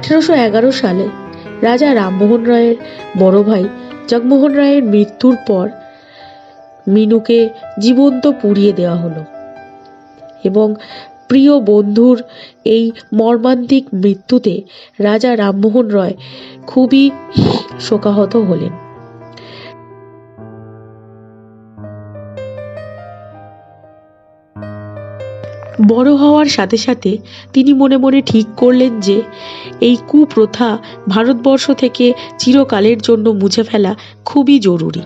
1811 সালে রাজা রামমোহন রায়ের বড় ভাই জগমোহন রায়ের মৃত্যুর পর মিনুকে জীবন্ত পুড়িয়ে দেওয়া হলো এবং প্রিয় বন্ধুর এই মর্মান্তিক মৃত্যুতে রাজা রামমোহন রায় খুবই শোকাহত হলেন। বড় হওয়ার সাথে সাথে তিনি মনে মনে ঠিক করলেন যে এই কুপ্রথা ভারতবর্ষ থেকে চিরকালের জন্য মুছে ফেলা খুবই জরুরি।